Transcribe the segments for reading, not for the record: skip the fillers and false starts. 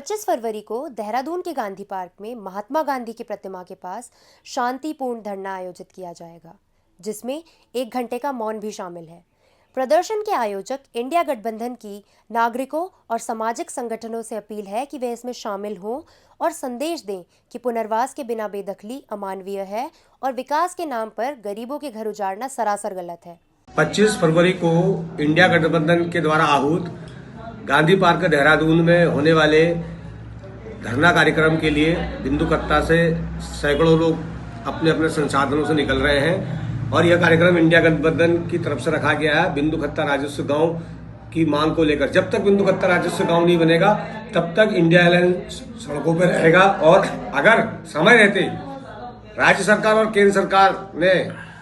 25 फरवरी को देहरादून के गांधी पार्क में महात्मा गांधी की प्रतिमा के पास शांतिपूर्ण धरना आयोजित किया जाएगा, जिसमें 1 घंटे का मौन भी शामिल है। प्रदर्शन के आयोजक इंडिया गठबंधन की नागरिकों और सामाजिक संगठनों से अपील है कि वे इसमें शामिल हों और संदेश दें कि पुनर्वास के बिना बेदखली अमानवीय है और विकास के नाम पर गरीबों के घर उजाड़ना सरासर गलत है। 25 फरवरी को इंडिया गठबंधन के द्वारा आहूत गांधी पार्क देहरादून में होने वाले धरना कार्यक्रम के लिए बिंदु कत्ता से सैकड़ों लोग अपने अपने संसाधनों से निकल रहे हैं और यह कार्यक्रम इंडिया गठबंधन की तरफ से रखा गया है बिंदु कत्ता राजस्व गांव की मांग को लेकर। जब तक बिंदु कत्ता राजस्व गांव नहीं बनेगा तब तक इंडिया अलायंस सड़कों पर रहेगा और अगर समय रहते राज्य सरकार और केंद्र सरकार ने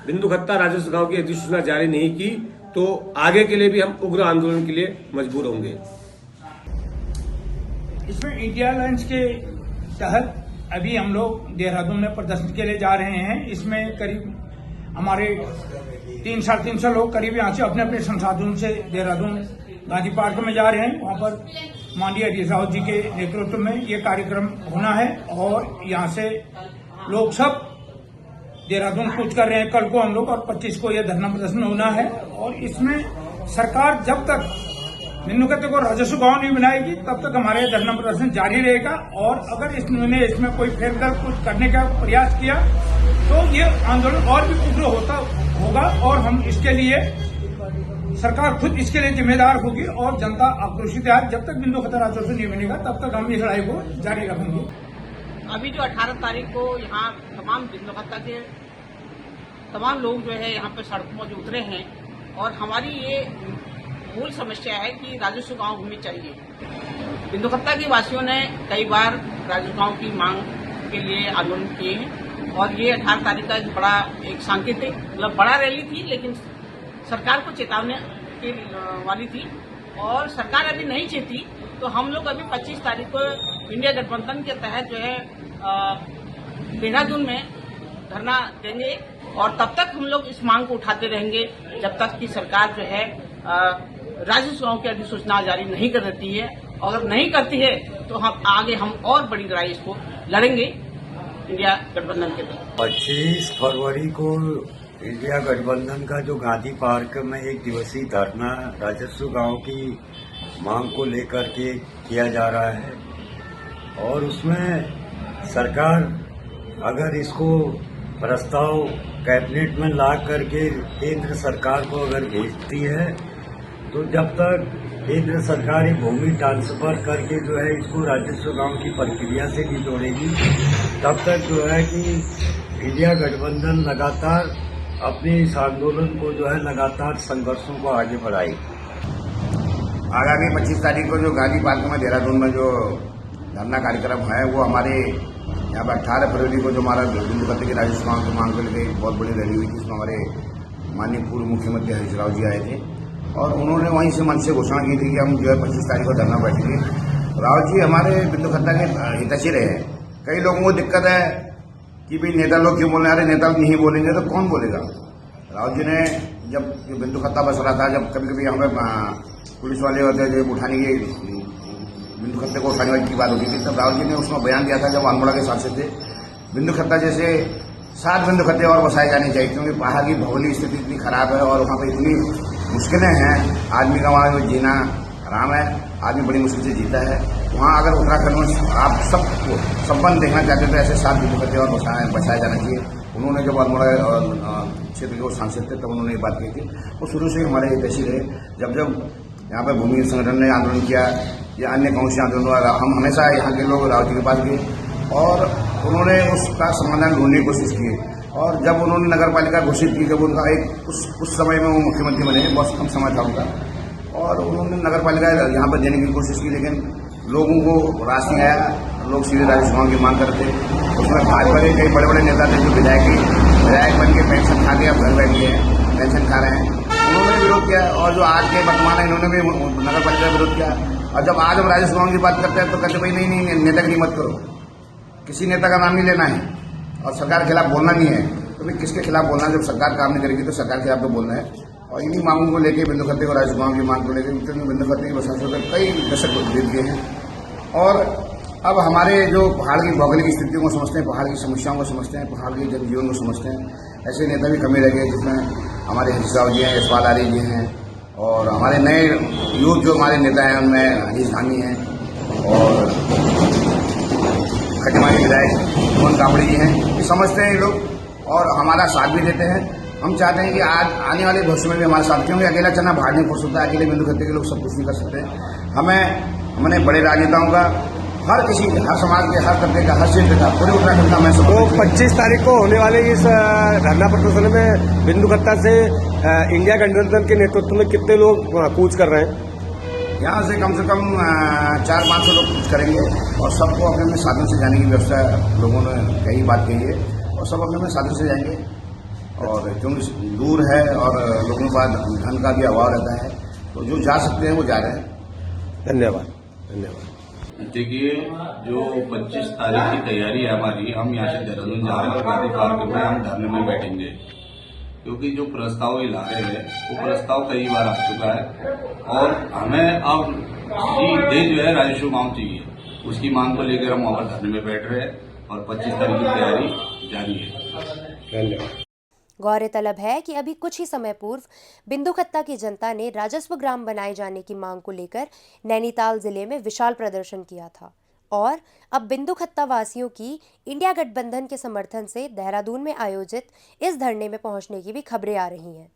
बिंदु कत्ता राजस्व गांव की अधिसूचना जारी नहीं की तो आगे के लिए भी हम उग्र आंदोलन के लिए मजबूर होंगे। इसमें इंडिया अलायंस के तहत अभी हम लोग देहरादून में प्रदर्शन के लिए जा रहे हैं। इसमें करीब हमारे 300-350 लोग करीब यहाँ से अपने अपने संसाधनों से देहरादून गांधी पार्क में जा रहे हैं। वहाँ पर माननीय हरीश रावत जी के नेतृत्व में ये कार्यक्रम होना है और यहाँ से लोग सब देहरादून कूच कर रहे हैं। कल को हम लोग और 25 को यह धरना प्रदर्शन होना है और इसमें सरकार जब तक बिंदु कत्ता को राजस्व गांव नहीं बनाएगी तब तक हमारे धरना प्रदर्शन जारी रहेगा और अगर इन्होंने इसमें कोई फेरबदल कुछ करने का प्रयास किया तो ये आंदोलन और भी उग्र होगा और हम इसके लिए सरकार खुद इसके लिए जिम्मेदार होगी और जनता आक्रोशित है। जब तक बिंदु कत्ता राजस्व नहीं बनेगा तब तक हम इस लड़ाई को जारी रखेंगे। अभी जो 18 तारीख को यहाँ तमाम बिंदु कत्ता के तमाम लोग जो है यहाँ पे सड़कों पर उतरे हैं और हमारी ये मूल समस्या है कि राजस्व गांव होनी चाहिए। बिंदु कत्ता के वासियों ने कई बार राजस्व गांव की मांग के लिए आंदोलन किए हैं और ये 18 तारीख का एक बड़ा एक सांकेतिक मतलब बड़ा रैली थी, लेकिन सरकार को चेतावनी वाली थी और सरकार अभी नहीं चेती तो हम लोग अभी 25 तारीख को इंडिया गठबंधन के तहत जो है देहरादून में धरना देंगे और तब तक हम लोग इस मांग को उठाते रहेंगे जब तक कि सरकार जो है राजस्व गांव की अधिसूचना जारी नहीं कर देती है। अगर नहीं करती है तो हम और बड़ी लड़ाई इसको लड़ेंगे इंडिया गठबंधन के तहत। 25 फरवरी को इंडिया गठबंधन का जो गांधी पार्क में 1 दिवसीय धरना राजस्व गांव की मांग को लेकर के किया जा रहा है और उसमें सरकार अगर इसको प्रस्ताव कैबिनेट में ला करके केंद्र सरकार को अगर भेजती है तो जब तक केंद्र सरकार ये भूमि ट्रांसफर करके जो है इसको राजस्व गांव की प्रक्रिया से नहीं जोड़ेगी तब तक जो है कि इंडिया गठबंधन लगातार अपने इस आंदोलन को जो है लगातार संघर्षों को आगे बढ़ाएगी। आगामी 25 तारीख को जो गांधी पार्क में देहरादून में जो धरना कार्यक्रम है वो हमारे यहाँ पर 18 फरवरी को जो हमारा बिंदु कत्ता की राजस्व गांव की मांग को लेकर बहुत बड़ी रैली हुई थी। इसमें हमारे माननीय पूर्व मुख्यमंत्री हरीश रावत जी आए थे और उन्होंने वहीं से मन से घोषणा की थी कि हम जो है 25 तारीख को धरना बैठेंगे। रावत जी हमारे बिंदु कत्ता के हितैषी रहे हैं। कई लोगों को दिक्कत है कि भाई नेता लोग क्यों बोल रहे हैं, नेता नहीं बोलेंगे तो कौन बोलेगा। रावत जी ने जब बिंदु कत्ता बस रहा था, जब कभी कभी यहाँ पे पुलिस वाले होते जब उठाने की बिंदु कत्ते को उठाने की बात होती थी तब रावत जी ने उसमें बयान दिया था जब अल्मोड़ा के सांसद थे बिंदु कत्ता जैसे 7 बिंदु कत्ते और बसाए जाने चाहिए क्योंकि पहाड़ की भौगोलिक स्थिति इतनी खराब है और वहाँ पर इतनी मुश्किलें हैं। आदमी का वहाँ जीना हराम है, आदमी बड़ी मुश्किल से जीता है। वहाँ अगर उत्तराखंड में आप सबको संपन्न देखना चाहते तो ऐसे 7 बिंदु कत्ते और बसाया जाना चाहिए। उन्होंने जब अल्मोड़ा क्षेत्र के वो सांसद थे तब उन्होंने ये बात कही थी। वो शुरू से हमारे हितैषी रहे। जब यहाँ पर भूमि संगठन ने आंदोलन किया या अन्य कांग्रेसी आंदोलन हुआ हम हमेशा यहाँ के लोग रावत जी के पास गए और उन्होंने उसका समाधान ढूंढने की कोशिश की और जब उन्होंने नगर पालिका घोषित की जब उनका एक उस समय में वो मुख्यमंत्री बने, बहुत कम समय था उनका और उन्होंने नगर पालिका यहाँ पर देने की कोशिश की लेकिन लोगों को रास नहीं आया। लोग सीधे राजस्व गांव की मांग करते। उसमें भाजपा के कई बड़े बड़े नेता थे जो विधायक बन के पेंशन खा के अब घर बैठ गए हैं, पेंशन खा रहे हैं। उन्होंने विरोध किया और जो आज के वर्तमान है इन्होंने भी नगर पालिका का विरोध किया और जब आज हम राजस्व गांव की बात करते हैं तो कहते भाई नहीं नेता की मत करो, किसी नेता का नाम नहीं लेना है और सरकार के खिलाफ बोलना नहीं है। तो भाई किसके खिलाफ बोलना है? जब सरकार काम नहीं करेगी तो सरकार के खिलाफ तो बोलना है। और इन्हीं मांगों को लेकर बिंदु कत्ते को राजस्व गांव की मांग को लेकर बिंदु कत्ते की बसाने कई दशक बीत गए हैं और अब हमारे जो पहाड़ की भौगोलिक स्थितियों को समझते हैं, पहाड़ की समस्याओं को समझते हैं, पहाड़ के जनजीवन को समझते हैं, ऐसे नेता भी कमी रह गए जिसमें हमारे हरीश राव जी हैं, यशपाल आर्य जी हैं और हमारे नए यूथ जो हमारे नेता हैं उनमें हनीश धामी हैं और खटीमा के विधायक मोहन कापड़ी जी हैं। ये समझते हैं ये लोग और हमारा साथ भी देते हैं। हम चाहते हैं कि आज आने वाले भविष्य में भी हमारे साथ, क्योंकि अकेला चलना भाड़ नहीं फुर्स होता है, अकेले बिंदु खत्ते के लोग सब कुछ नहीं कर सकते। हमने बड़े राजनेताओं का, हर किसी के, हर समाज के, हर तबके का, हर क्षेत्र का, पूरे उत्तराखंड का मैं तो समर्थन 25 तारीख को होने वाले इस धरना प्रदर्शन में बिंदु कत्ता से इंडिया गठबंधन के नेतृत्व में कितने लोग कूच कर रहे हैं? यहाँ से कम 400-500 लोग कुछ करेंगे और सबको अपने अपने साधन से जाने की व्यवस्था लोगों ने कई बात कही है और सब अपने अपने साधन से जाएंगे और क्योंकि दूर है और लोगों के पास धन का भी अभाव रहता है, तो जो जा सकते हैं वो जा रहे हैं। धन्यवाद। धन्यवाद। देखिए, जो 25 तारीख की तैयारी है हमारी, हम यहाँ से देहरादून जा रहे हैं और गांधी पार्क में हम धरने में बैठेंगे, क्योंकि जो प्रस्ताव ये ला रहे हैं वो प्रस्ताव कई बार आ चुका है और हमें अब सीधे जो है राजस्व गांव चाहिए, उसकी मांग को लेकर हम वहाँ पर धरने में बैठ रहे हैं और 25 तारीख की तैयारी जारी है। धन्यवाद। गौरतलब है कि अभी कुछ ही समय पूर्व बिंदुखत्ता की जनता ने राजस्व ग्राम बनाए जाने की मांग को लेकर नैनीताल जिले में विशाल प्रदर्शन किया था और अब बिंदुखत्ता वासियों की इंडिया गठबंधन के समर्थन से देहरादून में आयोजित इस धरने में पहुंचने की भी खबरें आ रही हैं।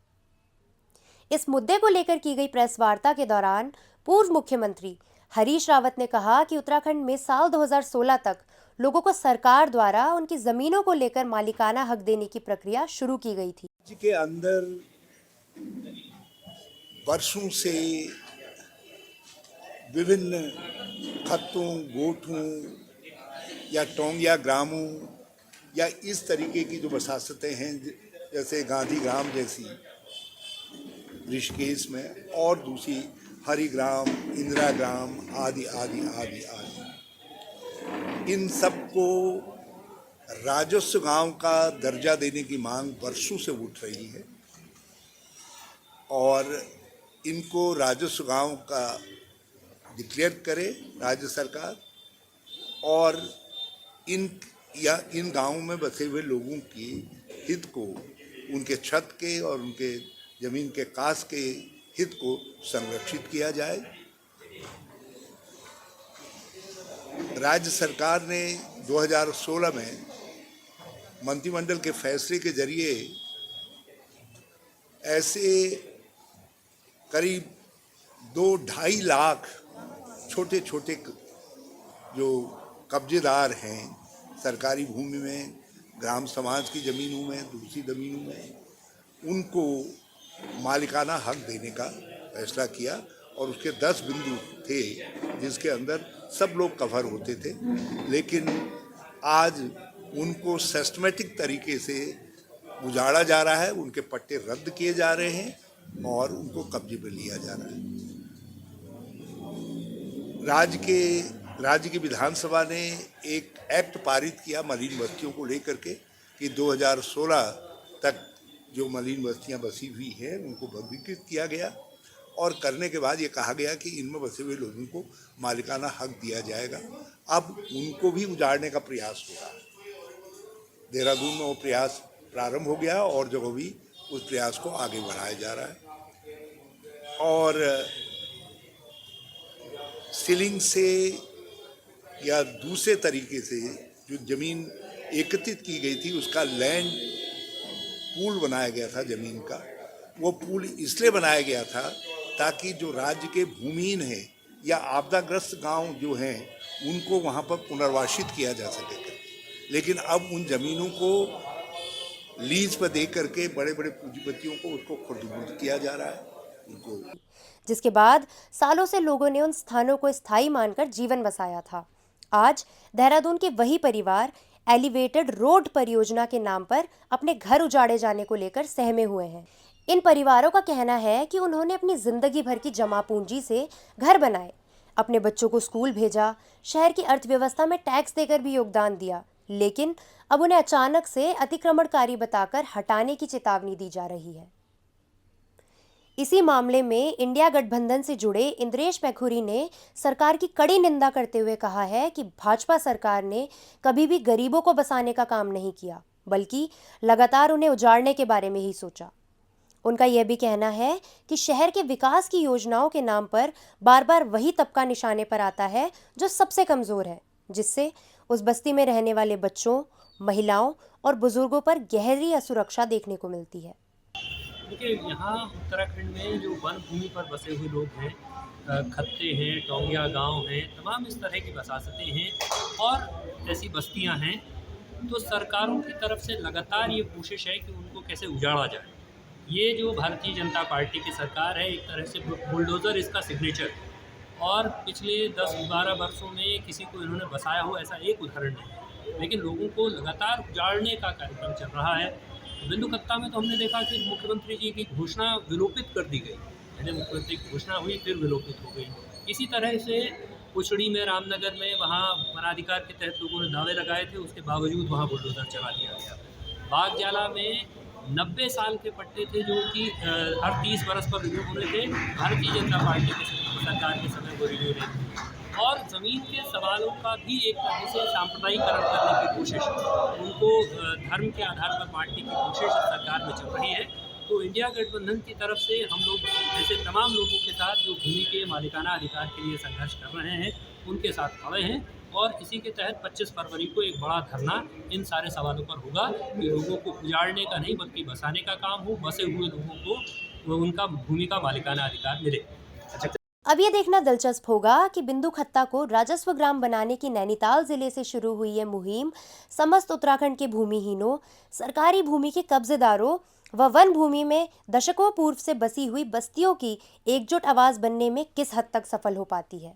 इस मुद्दे को लेकर की गई प्रेस वार्ता के दौरान पूर्व मुख्यमंत्री हरीश रावत ने कहा कि उत्तराखंड में साल 2016 तक लोगों को सरकार द्वारा उनकी जमीनों को लेकर मालिकाना हक देने की प्रक्रिया शुरू की गई थी। राज्य के अंदर वर्षों से विभिन्न खत्तों, गोठों या टोंगिया ग्रामों या इस तरीके की जो बसासतें हैं, जैसे गांधी ग्राम जैसी ऋषिकेश में और दूसरी हरिग्राम, इंदिरा ग्राम आदि आदि आदि आदि, इन सबको राजस्व गांव का दर्जा देने की मांग वर्षों से उठ रही है और इनको राजस्व गांव का डिक्लेयर करे राज्य सरकार और इन गांवों में बसे हुए लोगों की हित को, उनके छत के और उनके जमीन के कास के हित को संरक्षित किया जाए। राज्य सरकार ने 2016 में मंत्रिमंडल के फैसले के जरिए ऐसे करीब 2-2.5 लाख छोटे छोटे जो कब्जेदार हैं सरकारी भूमि में, ग्राम समाज की ज़मीनों में, दूसरी ज़मीनों में, उनको मालिकाना हक देने का फैसला किया और उसके 10 बिंदु थे जिसके अंदर सब लोग कवर होते थे, लेकिन आज उनको सिस्टमेटिक तरीके से उजाड़ा जा रहा है, उनके पट्टे रद्द किए जा रहे हैं और उनको कब्जे पर लिया जा रहा है। राज्य की विधानसभा ने एक एक्ट पारित किया मलिन बस्तियों को लेकर के कि 2016 तक जो मलिन बस्तियां बसी हुई हैं उनको वर्गीकृत किया गया और करने के बाद ये कहा गया कि इनमें बसे हुए लोगों को मालिकाना हक दिया जाएगा। अब उनको भी उजाड़ने का प्रयास हो रहा है। देहरादून में वो प्रयास प्रारंभ हो गया और जगह भी उस प्रयास को आगे बढ़ाया जा रहा है और सीलिंग से या दूसरे तरीके से जो जमीन एकत्रित की गई थी उसका लैंड पूल बनाया गया था जमीन का। वो पूल इसलिए बनाया गया था ताकि जो राज्य के भूमिहीन हैं या आपदाग्रस्त गांव जो हैं उनको वहां पर पुनर्वासित किया जा सके। लेकिन अब उन जमीनों को लीज पर दे करके बड़े बड़े पूंजीपतियों को उसको खुर्द-बुर्द किया जा रहा है उनको, जिसके बाद सालों से लोगों ने उन स्थानों को स्थायी मानकर जीवन बसाया था। आज देहरादून के वही परिवार एलिवेटेड रोड परियोजना के नाम पर अपने घर उजाड़े जाने को लेकर सहमे हुए हैं। इन परिवारों का कहना है कि उन्होंने अपनी जिंदगी भर की जमा पूंजी से घर बनाए, अपने बच्चों को स्कूल भेजा, शहर की अर्थव्यवस्था में टैक्स देकर भी योगदान दिया, लेकिन अब उन्हें अचानक से अतिक्रमणकारी बताकर हटाने की चेतावनी दी जा रही है। इसी मामले में इंडिया गठबंधन से जुड़े इंद्रेश मैखुरी ने सरकार की कड़ी निंदा करते हुए कहा है कि भाजपा सरकार ने कभी भी गरीबों को बसाने का काम नहीं किया, बल्कि लगातार उन्हें उजाड़ने के बारे में ही सोचा। उनका यह भी कहना है कि शहर के विकास की योजनाओं के नाम पर बार बार वही तबका निशाने पर आता है जो सबसे कमजोर है, जिससे उस बस्ती में रहने वाले बच्चों, महिलाओं और बुजुर्गों पर गहरी असुरक्षा देखने को मिलती है। देखिए, यहाँ उत्तराखंड में जो वन भूमि पर बसे हुए लोग हैं, खत्ते हैं, टोंगिया गांव हैं, तमाम इस तरह की बसासतें हैं और ऐसी बस्तियां हैं, तो सरकारों की तरफ से लगातार ये कोशिश है कि उनको कैसे उजाड़ा जाए। ये जो भारतीय जनता पार्टी की सरकार है, एक तरह से बुलडोज़र इसका सिग्नेचर, और पिछले 10-12 वर्षों में किसी को इन्होंने बसाया हो ऐसा एक उदाहरण नहीं, लेकिन लोगों को लगातार उजाड़ने का कार्यक्रम चल रहा है। बिंदुकत्ता में तो हमने देखा कि मुख्यमंत्री जी की घोषणा विलोपित कर दी गई, पहले मुख्यमंत्री की घोषणा हुई फिर विलोपित हो गई। इसी तरह से कुचड़ी में, रामनगर में, वहाँ वनाधिकार के तहत लोगों ने दावे लगाए थे, उसके बावजूद वहाँ बुलडोज़र चला दिया गया। बागजाला में 90 साल के पट्टे थे जो कि हर 30 बरस पर रिन्यू होने थे, भारतीय जनता पार्टी की सरकार के समय वो रिन्यू नहीं थे। और ज़मीन के सवालों का भी एक तरह से सांप्रदायिकरण करने की कोशिश, उनको धर्म के आधार पर बांटने की कोशिश सरकार में चल रही है। तो इंडिया गठबंधन की तरफ से हम लोग ऐसे तमाम लोगों के साथ जो भूमि के मालिकाना अधिकार के लिए संघर्ष कर रहे हैं, उनके साथ खड़े हैं और इसी के तहत 25 फरवरी को एक बड़ा धरना इन सारे सवालों पर होगा कि लोगों को उजाड़ने का नहीं बल्कि बसाने का काम हो, बसे हुए लोगों को उनका भूमि का मालिकाना अधिकार मिले। अब ये देखना दिलचस्प होगा कि बिंदुखत्ता को राजस्व ग्राम बनाने की नैनीताल जिले से शुरू हुई ये मुहिम समस्त उत्तराखंड के भूमिहीनों, सरकारी भूमि के कब्जेदारों व वन भूमि में दशकों पूर्व से बसी हुई बस्तियों की एकजुट आवाज बनने में किस हद तक सफल हो पाती है।